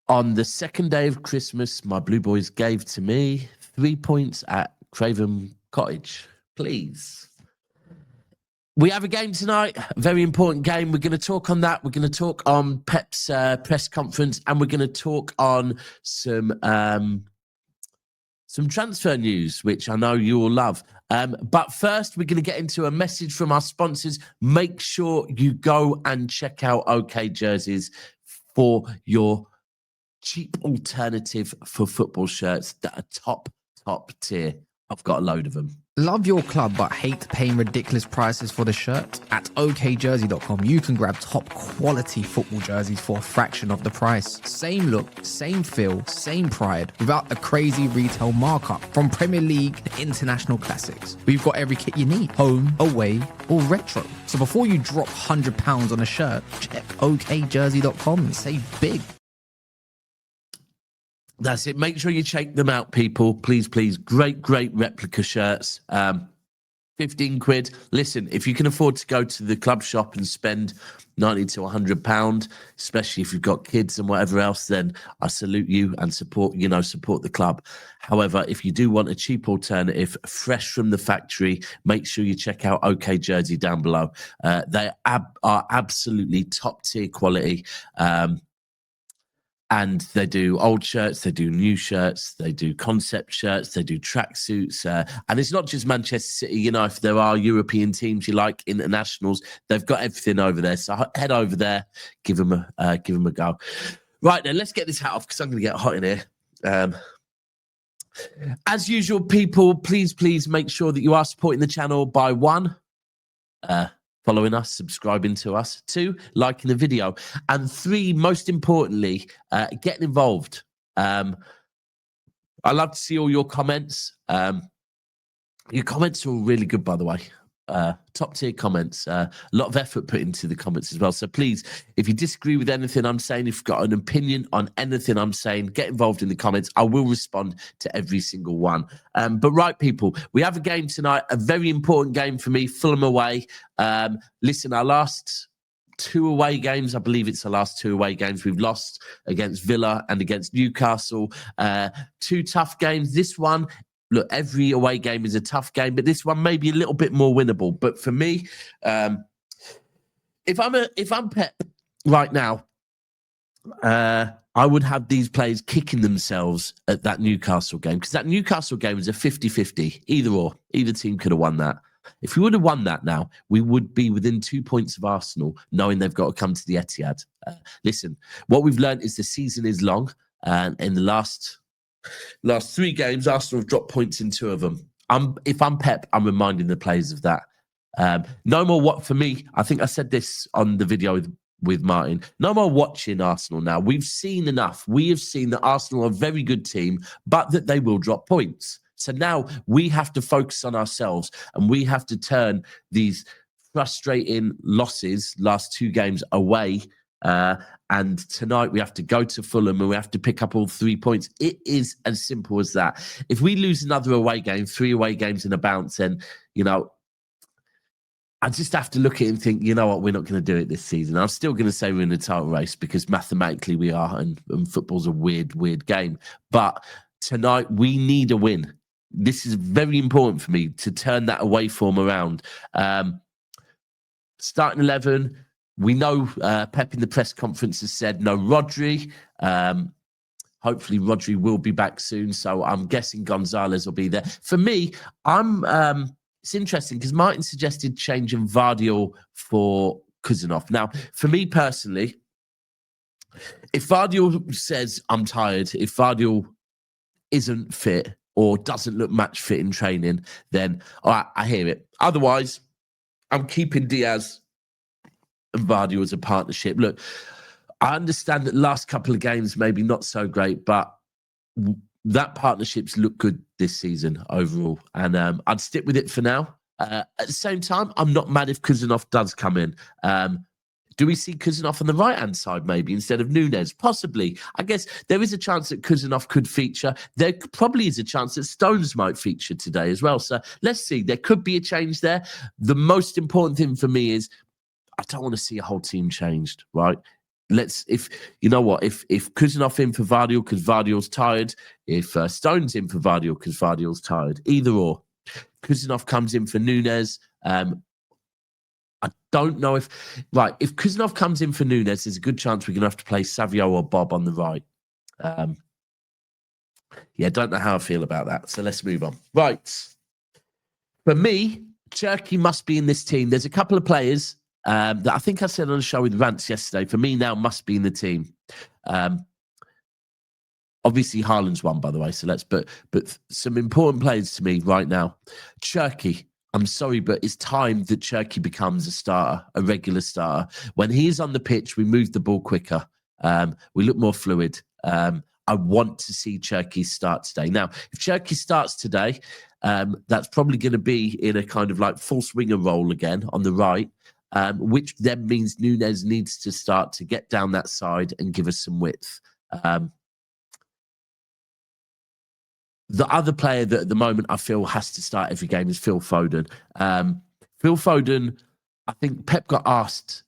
On the second day of Christmas, my Blue Boys gave to me 3 points at Craven Cottage. Please. We have a game tonight, a very important game. We're going to talk on that. We're going to talk on Pep's press conference, and we're going to talk on some transfer news, which I know you all love. But first, we're going to get into a message from our sponsors. Make sure you go and check out OK Jerseys for your cheap alternative for football shirts that are top tier. I've got a load of them. Love your club but hate paying ridiculous prices for the shirt? At okjersey.com, you can grab top quality football jerseys for a fraction of the price. Same look, same feel, same pride, without the crazy retail markup. From Premier League to international classics, we've got every kit you need, home, away, or retro. So before you drop £100 on a shirt, check okjersey.com and save big. That's it. Make sure you check them out, people. Please. Great replica shirts. 15 quid. Listen, if you can afford to go to the club shop and spend £90 to £100, especially if you've got kids and whatever else, then I salute you and support the club. However, if you do want a cheap alternative, fresh from the factory, make sure you check out OK Jersey down below. They are absolutely top tier quality. And they do old shirts, they do new shirts, they do concept shirts, they do tracksuits. And it's not just Manchester City. You know, if there are European teams you like, internationals, they've got everything over there. So head over there, give them a go. Right, then, let's get this hat off because I'm going to get hot in here. As usual, people, please make sure that you are supporting the channel by one, following us, subscribing to us, 2, liking the video, and 3, most importantly, getting involved. I love to see all your comments. Your comments are all really good, by the way. Top tier comments. A lot of effort put into the comments as well. So please, if you disagree with anything I'm saying, if you've got an opinion on anything I'm saying, get involved in the comments. I will respond to every single one. But right, people, we have a game tonight, a very important game for me, Fulham away. Listen, our last 2 away games, I believe it's the last 2 away games, we've lost against Villa and against Newcastle. 2 tough games. This one, look, every away game is a tough game, but this one may be a little bit more winnable. But for me, if I'm Pep right now, I would have these players kicking themselves at that Newcastle game, because that Newcastle game was a 50-50, either or. Either team could have won that. If we would have won that now, we would be within 2 points of Arsenal, knowing they've got to come to the Etihad. Listen, what we've learned is the season is long, and in the last 3 games, Arsenal have dropped points in 2 of them. If I'm Pep, I'm reminding the players of that. No more for me, I think I said this on the video with Martin. No more watching Arsenal now. We've seen enough. We have seen that Arsenal are a very good team, but that they will drop points. So now we have to focus on ourselves, and we have to turn these frustrating losses, last 2 games, away. And tonight we have to go to Fulham and we have to pick up all 3 points. It is as simple as that. If we lose another away game, 3 away games in a bounce, then, I just have to look at it and think, you know what, we're not going to do it this season. I'm still going to say we're in the title race because mathematically we are, and football's a weird game. But tonight we need a win. This is very important for me to turn that away form around. Starting 11, we know Pep in the press conference has said no Rodri. Hopefully Rodri will be back soon, so I'm guessing Gonzalez will be there. For me, it's interesting because Martin suggested changing Vardiol for Kuzanov. Now, for me personally, if Vardiol says I'm tired, if Vardiol isn't fit or doesn't look match fit in training, then all right, I hear it. Otherwise, I'm keeping Diaz and Vardy as a partnership. Look, I understand that last couple of games maybe not so great, but that partnership's looked good this season overall, and I'd stick with it for now. At the same time, I'm not mad if Kuzanov does come in. Do we see Kuzanov on the right-hand side maybe instead of Nunes? Possibly. I guess there is a chance that Kuzanov could feature. There probably is a chance that Stones might feature today as well. So let's see. There could be a change there. The most important thing for me is I don't want to see a whole team changed, right? if you know what, if Kuznov in for Vardiol because Vardiol's tired, if Stone's in for Vardiol because Vardiol's tired, either or. Kuznov comes in for Nunes. I don't know if Kuznov comes in for Nunes, there's a good chance we're going to have to play Savio or Bob on the right. Don't know how I feel about that. So let's move on. Right. For me, Cherki must be in this team. There's a couple of players that I think I said on the show with Rants yesterday, for me now must be in the team. Obviously, Haaland's one, by the way. So but some important players to me right now. Cherki, I'm sorry, but it's time that Cherki becomes a starter, a regular starter. When he's on the pitch, we move the ball quicker. We look more fluid. I want to see Cherki start today. Now, if Cherki starts today, that's probably going to be in a kind of like false winger role again on the right, which then means Nunes needs to start to get down that side and give us some width. The other player that at the moment I feel has to start every game is Phil Foden. Phil Foden, I think Pep got asked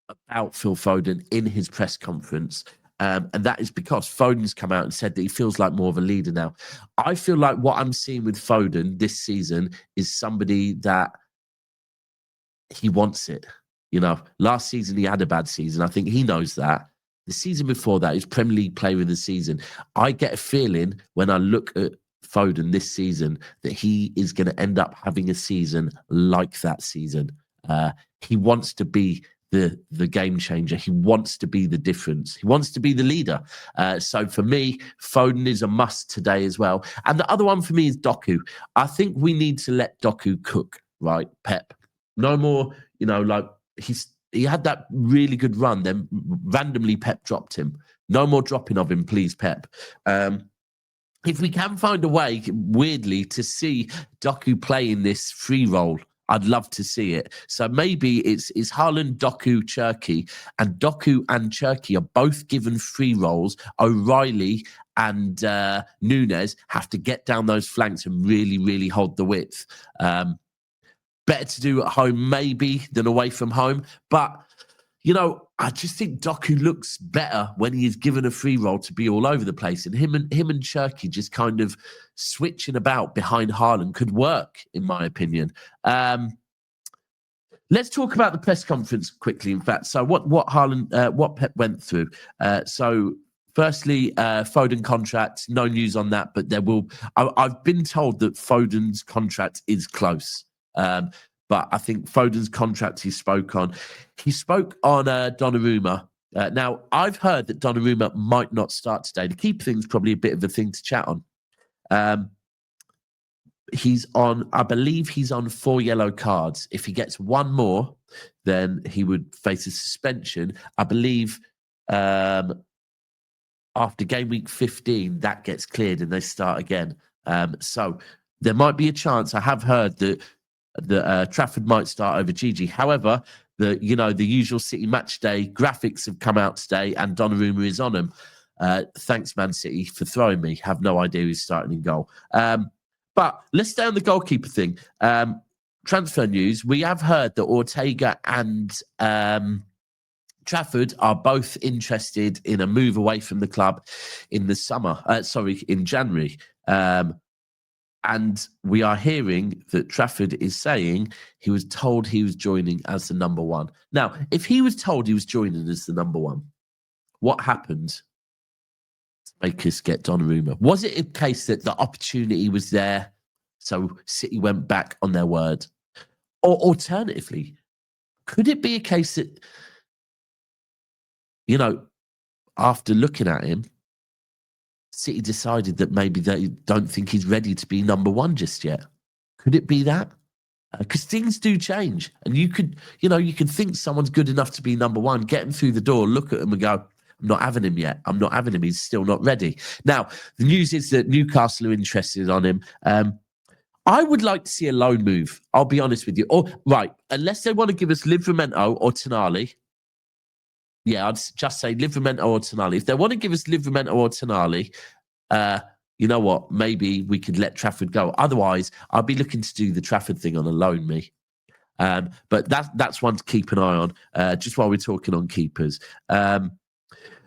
about Phil Foden in his press conference. And that is because Foden's come out and said that he feels like more of a leader now. I feel like what I'm seeing with Foden this season is somebody that he wants it. You know, last season he had a bad season. I think he knows that. The season before that, he's Premier League Player of the Season. I get a feeling when I look at Foden this season that he is going to end up having a season like that season. He wants to be the game changer. He wants to be the difference. He wants to be the leader. So for me, Foden is a must today as well. And the other one for me is Doku. I think we need to let Doku cook, right, Pep? No more, like he had that really good run. Then randomly Pep dropped him. No more dropping of him, please, Pep. If we can find a way, weirdly, to see Doku play in this free role, I'd love to see it. So maybe it's Haaland, Doku, Cherki, and Doku and Cherki are both given free roles. O'Reilly and Nunes have to get down those flanks and really, really hold the width. Better to do at home maybe than away from home. But, I just think Doku looks better when he is given a free role to be all over the place. And him and Cherki just kind of switching about behind Haaland could work, in my opinion. Let's talk about the press conference quickly, in fact. So what Haaland, what Pep went through. So firstly, Foden contract, no news on that, but I've been told that Foden's contract is close. But I think Foden's contract he spoke on Donnarumma. Now, I've heard that Donnarumma might not start today. To keep things probably a bit of a thing to chat on. I believe he's on 4 yellow cards. If he gets one more, then he would face a suspension. I believe after game week 15, that gets cleared and they start again. So there might be a chance. I have heard that Trafford might start over Gigi. However, the usual City match day graphics have come out today and Donnarumma is on them. Thanks, Man City, for throwing me. Have no idea who's starting in goal. But let's stay on the goalkeeper thing. Transfer news. We have heard that Ortega and Trafford are both interested in a move away from the club in January. And we are hearing that Trafford is saying he was told he was joining as the number one. Now, if he was told he was joining as the number one, what happened to make us get Donnarumma? Was it a case that the opportunity was there, so City went back on their word? Or alternatively, could it be a case that, after looking at him, City decided that maybe they don't think he's ready to be number one just yet? Could it be that? Because things do change. And you could think someone's good enough to be number one, get him through the door, look at him and go, I'm not having him yet. I'm not having him. He's still not ready. Now, the news is that Newcastle are interested on him. I would like to see a loan move. I'll be honest with you. Unless they want to give us Livramento or Tonali. Yeah, I'd just say Livramento or Tonali. If they want to give us Livramento or Tonali, you know what? Maybe we could let Trafford go. Otherwise, I'll be looking to do the Trafford thing on a loan me. But that's one to keep an eye on, just while we're talking on keepers.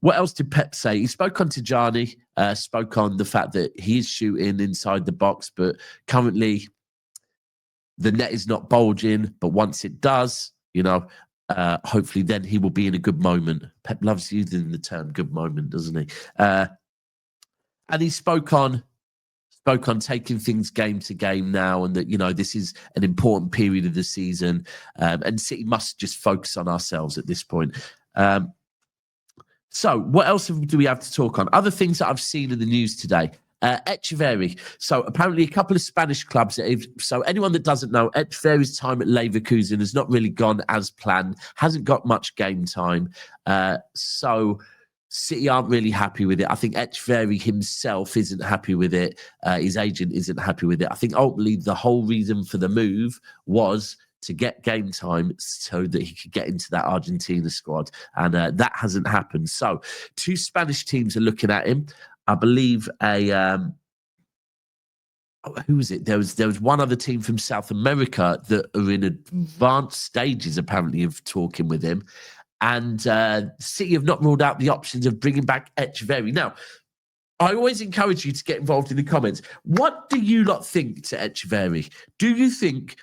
What else did Pep say? He spoke on Tijani, spoke on the fact that he's shooting inside the box, but currently the net is not bulging. But once it does, hopefully then he will be in a good moment. Pep loves using the term good moment, doesn't he? And he spoke on taking things game to game now, and that, this is an important period of the season, and City must just focus on ourselves at this point. So what else do we have to talk on? Other things that I've seen in the news today. Echeverri. So apparently a couple of Spanish clubs. So anyone that doesn't know, Echeverri's time at Leverkusen has not really gone as planned. Hasn't got much game time. So City aren't really happy with it. I think Echeverri himself isn't happy with it. His agent isn't happy with it. I think ultimately the whole reason for the move was to get game time so that he could get into that Argentina squad. And that hasn't happened. So 2 Spanish teams are looking at him. I believe who was it? There was one other team from South America that are in advanced stages, apparently, of talking with him. And City have not ruled out the options of bringing back Echeverri. Now, I always encourage you to get involved in the comments. What do you lot think to Echeverri? Do you think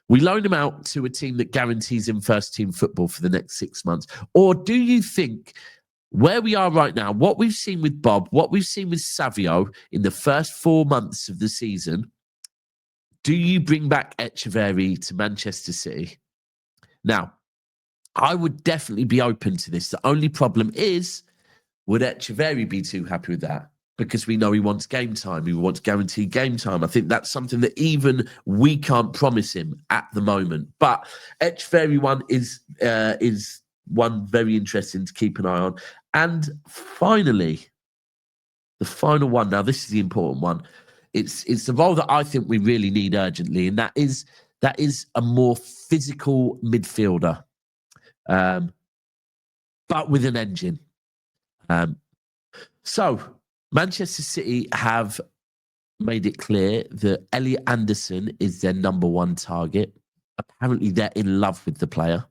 we loan him out to a team that guarantees him first-team football for the next 6 months? Or do you think where we are right now, what we've seen with Bob, what we've seen with Savio in the first 4 months of the season, do you bring back Echeverri to Manchester City? Now, I would definitely be open to this. The only problem is, would Echeverri be too happy with that? Because we know he wants game time. He wants guaranteed game time. I think that's something that even we can't promise him at the moment. But Echeverri one is one very interesting to keep an eye on. And finally, the final one. Now, this is the important one. It's the role that I think we really need urgently, and that is a more physical midfielder. But with an engine. So Manchester City have made it clear that Elliot Anderson is their number 1 target. Apparently, they're in love with the player.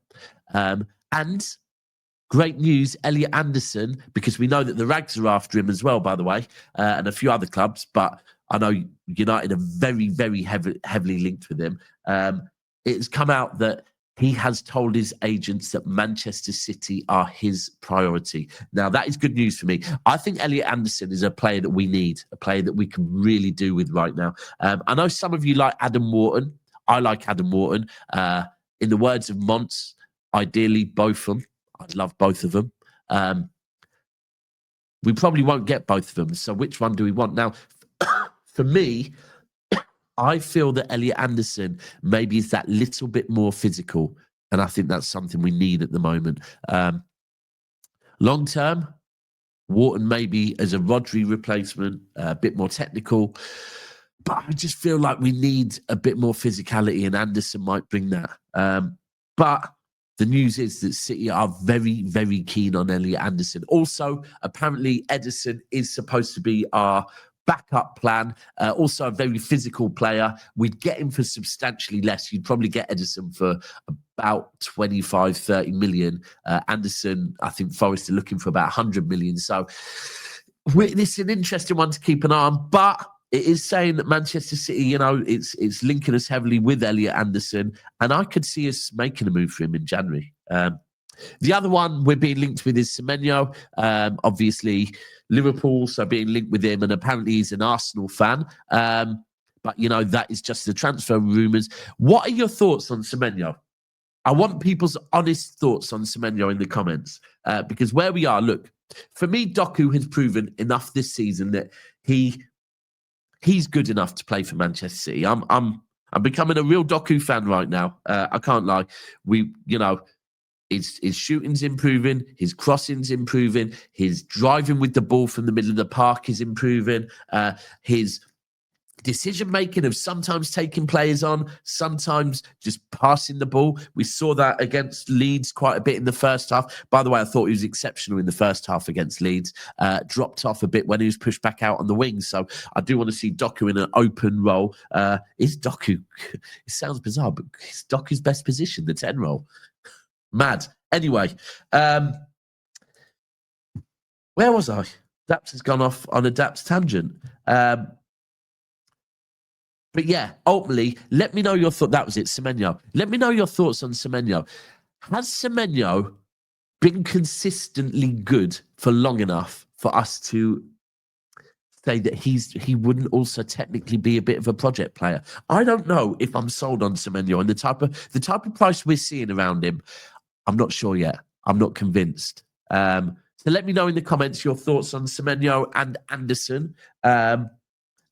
And great news, Elliot Anderson, because we know that the Rags are after him as well, by the way, and a few other clubs. But I know United are very, very heavily linked with him. It's come out that he has told his agents that Manchester City are his priority. Now, that is good news for me. I think Elliot Anderson is a player that we need, a player that we can really do with right now. I know some of you like Adam Wharton. I like Adam Wharton. In the words of Monts, ideally, both of them. I'd love both of them. We probably won't get both of them. So which one do we want? Now, for me, I feel that Elliot Anderson maybe is that little bit more physical. And I think that's something we need at the moment. Long term, Wharton maybe as a Rodri replacement, a bit more technical. But I just feel like we need a bit more physicality, and Anderson might bring that. But the news is that City are very, very keen on Elliot Anderson. Also, apparently, Edison is supposed to be our backup plan. Also a very physical player. We'd get him for substantially less. You'd probably get Edison for about 25, 30 million. Anderson, I think Forest are looking for about 100 million. So this is an interesting one to keep an eye on. But it is saying that Manchester City, it's linking us heavily with Elliot Anderson. And I could see us making a move for him in January. The other one we're being linked with is Semenyo. Obviously, Liverpool, so being linked with him, and apparently he's an Arsenal fan. But, that is just the transfer rumours. What are your thoughts on Semenyo? I want people's honest thoughts on Semenyo in the comments. Because where we are, look, for me, Doku has proven enough this season that he's good enough to play for Manchester City. I'm becoming a real Doku fan right now. I can't lie. His shooting's improving, his crossing's improving, his driving with the ball from the middle of the park is improving, his decision-making of sometimes taking players on, sometimes just passing the ball. We saw that against Leeds quite a bit in the first half. By the way, I thought he was exceptional in the first half against Leeds. Dropped off a bit when he was pushed back out on the wings. So I do want to see Doku in an open role. Is Doku, it sounds bizarre, but is Doku's best position the 10 role? Mad. Anyway, Where was I? Daps has gone off on a Daps tangent. But yeah, ultimately, let me know your thought. That was it, Semenyo. Let me know your thoughts on Semenyo. Has Semenyo been consistently good for long enough for us to say that he wouldn't also technically be a bit of a project player? I don't know if I'm sold on Semenyo and the type of price we're seeing around him. I'm not sure yet. I'm not convinced. So let me know in the comments your thoughts on Semenyo and Anderson.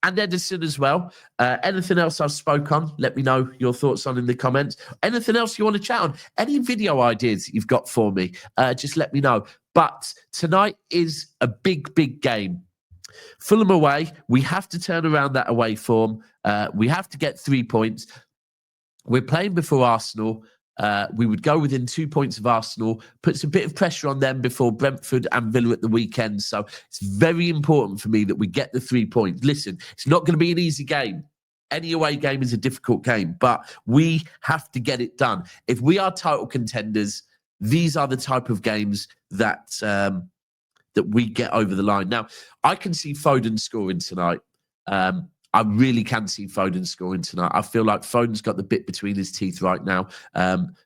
And Edison as well. Anything else I've spoke on, let me know your thoughts on in the comments. Anything else you want to chat on? Any video ideas you've got for me, just let me know. But tonight is a big, big game. Fulham away, we have to turn around that away form. We have to get 3 points. We're playing before Arsenal. We would go within 2 points of Arsenal, puts a bit of pressure on them before Brentford and Villa at the weekend. So it's very important for me that we get the 3 points. Listen, it's not going to be an easy game. Any away game is a difficult game, but we have to get it done. If we are title contenders, these are the type of games that that we get over the line. Now, I can see Foden scoring tonight. I really can see Foden scoring tonight. I feel like Foden's got the bit between his teeth right now.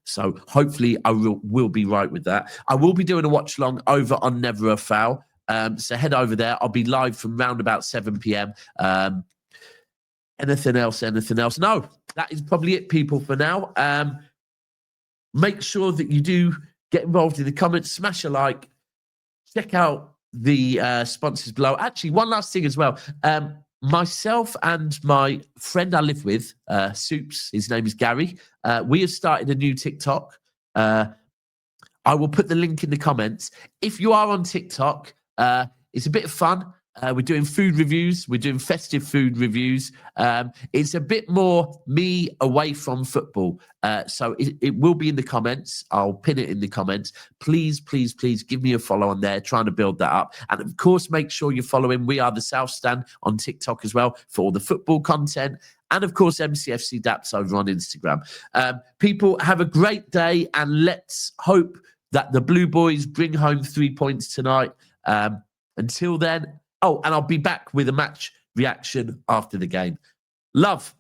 So hopefully I will be right with that. I will be doing a watch long over on Never a Foul. So head over there. I'll be live from round about 7 p.m. Anything else? No, that is probably it, people, for now. Make sure that you do get involved in the comments. Smash a like. Check out the sponsors below. Actually, one last thing as well. Myself and my friend I live with, Soups, his name is Gary, we have started a new TikTok. I will put the link in the comments. If you are on TikTok, it's a bit of fun. We're doing food reviews. We're doing festive food reviews. It's a bit more me away from football. So it will be in the comments. I'll pin it in the comments. Please, please, please give me a follow on there, trying to build that up. And of course, make sure you're following We Are the South Stand on TikTok as well for all the football content. And of course, MCFC Daps over on Instagram. People, have a great day. And let's hope that the Blue Boys bring home 3 points tonight. Until then, oh, and I'll be back with a match reaction after the game. Love.